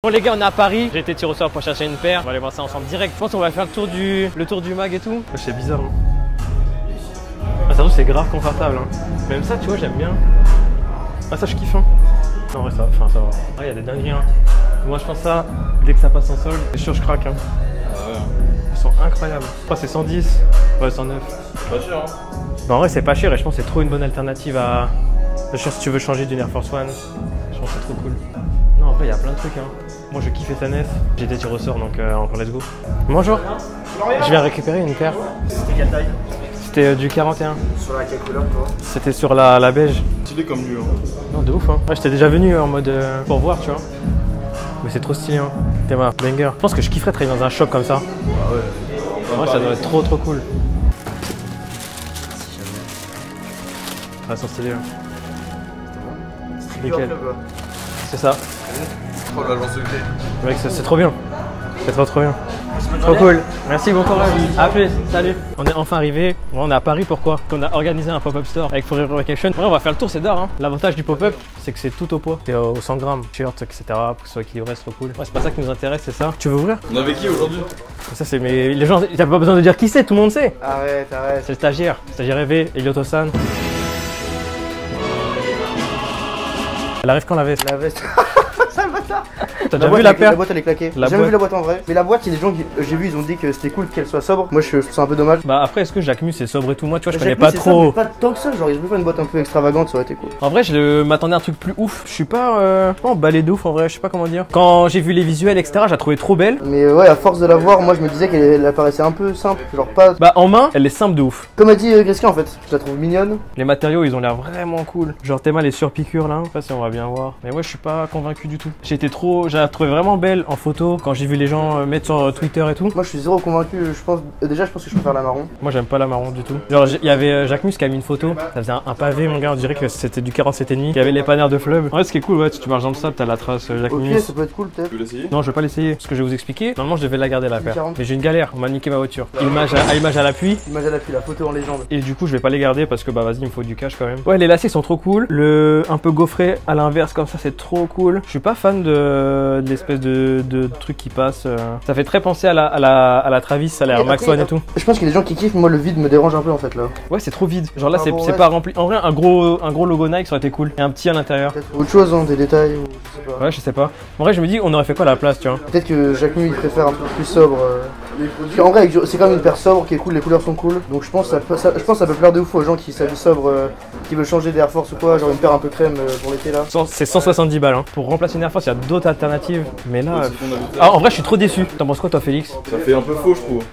Bon les gars, on est à Paris. J'ai été tiré au sort pour chercher une paire. On va aller voir ça ensemble direct. Je pense qu'on va faire le tour du mag et tout. C'est bizarre. Hein. Ah, ça c'est grave confortable. Hein. Même ça, tu vois, j'aime bien. Ah, ça, je kiffe. Hein. Non, ouais, ça va. Ah, il y a des dingueries. Hein. Moi, je pense ça, dès que ça passe en solde, c'est sûr, je craque. Hein. Ah ouais. Ils sont incroyables. Oh, c'est 110. Ouais, 109. Pas cher, hein. Bah, en vrai, c'est pas cher et je pense que c'est trop une bonne alternative à. Genre, si tu veux changer d'une Air Force One, je pense que c'est trop cool. Non, en vrai, il y a plein de trucs. Hein. Moi, je kiffe SNF. J'ai été tiré au sort, donc encore let's go. Bonjour. Je viens récupérer une paire. C'était quelle taille? C'était du 41. Sur la quelle couleur, toi? C'était sur la beige. Stylé comme lui, hein. Non, de ouf, hein. Ouais, j'étais déjà venu en mode pour voir, tu vois. Mais c'est trop stylé, hein. T'es ma banger. Je pense que je kifferais travailler dans un shop comme ça. Ah ouais. Ouais, ça doit être trop cool. Ah, c'est stylé, hein. Nickel. C'est ça. Oh, l'agence secret. Mec, c'est trop bien. C'est trop bien. Trop cool. Merci, bon courage. A plus, salut. On est enfin arrivé. On est à Paris, pourquoi? On a organisé un pop-up store avec Forever Vacation. Ouais, on va faire le tour, c'est d'or. Hein. L'avantage du pop-up, c'est que c'est tout au poids. C'est au 100 grammes, shirt, etc. Pour que ce soit équilibré, c'est trop cool. Ouais, c'est pas ça qui nous intéresse, c'est ça. Tu veux ouvrir? On avait qui aujourd'hui? Ça, c'est mes. Les gens, t'as pas besoin de dire qui c'est, tout le monde sait. Arrête. C'est le stagiaire. Stagiaire rêvé, Elioto-san. Elle arrive quand la veste? La veste. C'est un bâtard. T'as déjà vu la paire? La boîte elle est claquée. J'ai jamais vu la boîte en vrai. Mais la boîte, il y a des gens qui j'ai vu, ils ont dit que c'était cool qu'elle soit sobre. Moi je trouve ça un peu dommage. Bah après, est-ce que Jacquemus c'est sobre et tout? Moi tu vois, je connais Jacquemus, pas trop. Ça, mais pas tant que ça, genre ils ont fait une boîte un peu extravagante, ça aurait été cool. En vrai, je m'attendais à un truc plus ouf. Je suis pas emballé de ouf en vrai, je sais pas comment dire. Quand j'ai vu les visuels, etc., je la trouvais trop belle. Mais ouais, à force de la voir, moi je me disais qu'elle apparaissait un peu simple. Genre pas. Bah en main, elle est simple de ouf. Comme a dit Greska en fait, je la trouve mignonne. Les matériaux, ils ont l'air vraiment cool. Genre Théma les surpiqûres là, je sais pas si on va bien voir. Mais ouais, je suis pas convaincu du tout. Je la trouvais vraiment belle en photo quand j'ai vu les gens mettre sur Twitter et tout. Moi je suis zéro convaincu, je pense que je préfère la marron. Moi j'aime pas la marron du tout. Genre il y avait Jacquemus qui a mis une photo, ça faisait un pavé mon gars, on dirait que c'était du 47,5. Il y avait les panneaux de fleuve. Ouais, ce qui est cool, ouais, si tu marches dans le sable, t'as la trace Jacquemus. Ok, ça peut être cool peut-être. Tu veux l'essayer? Non, je vais pas l'essayer, parce que je vais vous expliquer. Normalement, je devais la garder la paire. 40. Mais j'ai une galère, on m'a niqué ma voiture. Image à l'appui. Image à l'appui, la photo en légende. Et du coup, je vais pas les garder parce que bah vas-y, il me faut du cash quand même. Ouais, les lacets sont trop cool. Un peu gaufré à l'inverse comme ça, c'est trop cool. Je suis pas fan de l'espèce de truc qui passe. Ça fait très penser à la Travis, à la Max One et tout. Je pense qu'il y a des gens qui kiffent, moi le vide me dérange un peu en fait là. Ouais, c'est trop vide. Genre là, Ah c'est bon, ouais. pas rempli. En vrai, un gros logo Nike, ça aurait été cool. Et un petit à l'intérieur. Peut-être autre chose, hein, des détails ou je sais pas. Ouais, je sais pas. En vrai, je me dis, on aurait fait quoi à la place, tu vois. Peut-être que Jacquemus il préfère un peu plus sobre. Parce qu'en vrai, c'est quand même une paire sobre qui est cool, les couleurs sont cool. Donc je pense que ça peut plaire de ouf aux gens qui s'habillent sobre, qui veulent changer des Air Force ou quoi, genre une paire un peu crème pour l'été là. C'est 170 balles. Hein. Pour remplacer une Air Force, il y a d'autres alternatives. Mais là. Ah, en vrai, je suis trop déçu. T'en penses quoi, toi, Félix? Ça fait un peu faux, je trouve.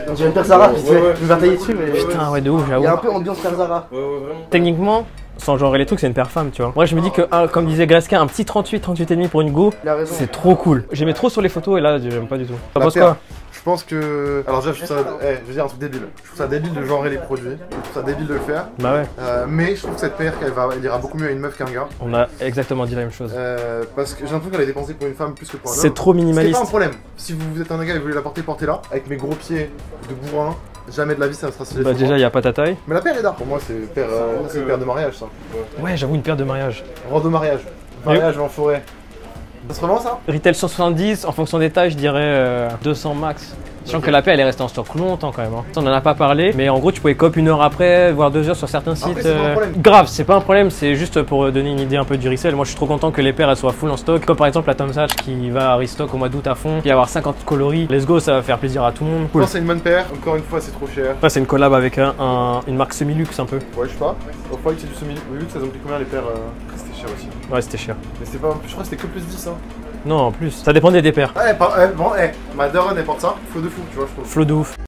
On dirait une paire Zara, je vais me faire tailler dessus, mais. Putain, ouais, de ouf, j'avoue. Il y a un peu ambiance paire Zara. Ouais, vraiment. Techniquement, sans genrer les trucs, c'est une paire femme, tu vois. Moi, je me dis que, comme disait Greska, un petit 38,5 pour une Go, c'est trop cool. J'aimais trop sur les photos et là, j'aime pas du tout. T'en penses quoi? Je pense que. Alors, déjà, je trouve ça. Je veux dire un truc débile. Je trouve ça débile de genrer les produits. Je trouve ça débile de le faire. Bah ouais. Mais je trouve que cette paire, elle ira beaucoup mieux à une meuf qu'un gars. On a exactement dit la même chose. Parce que j'ai l'impression qu'elle est dépensée pour une femme plus que pour un homme. C'est trop minimaliste. C'est pas un problème. Si vous êtes un gars et vous voulez la porter, portez-la. Avec mes gros pieds de bourrin, jamais de la vie ça sera stylé. Bah, déjà, y a pas ta taille. Mais la paire est d'art. Pour moi, c'est une paire de mariage, ça. Ouais, j'avoue, une paire de mariage. Rando mariage. Mariage en forêt. Ça se revend ça? Retail 170, en fonction des tailles, je dirais 200 max. Sachant que la paire elle est restée en stock longtemps quand même. Hein. Ça, on en a pas parlé, mais en gros tu pouvais coop 1 heure après, voire 2 heures sur certains sites. Après, c'est pas un problème. Grave, c'est pas un problème, c'est juste pour donner une idée un peu du resell. Moi je suis trop content que les paires elles soient full en stock. Comme par exemple la Tom Sachs qui va à restock au mois d'août à fond, il va y avoir 50 coloris. Let's go, ça va faire plaisir à tout le monde. Je Cool. pense que c'est une bonne paire. Encore une fois, c'est trop cher. Ouais, c'est une collab avec une marque semi-luxe un peu. Ouais, je sais pas. Au fois, c'est du semi-luxe, elles ont pris combien les paires? C'était cher aussi. Ouais, c'était cher. Mais c'était pas. Je crois que c'était que plus 10 hein. Non, en plus, ça dépendait des paires. Bon, ma daronne elle porte ça, flot de fou, tu vois, je trouve. Flow de ouf.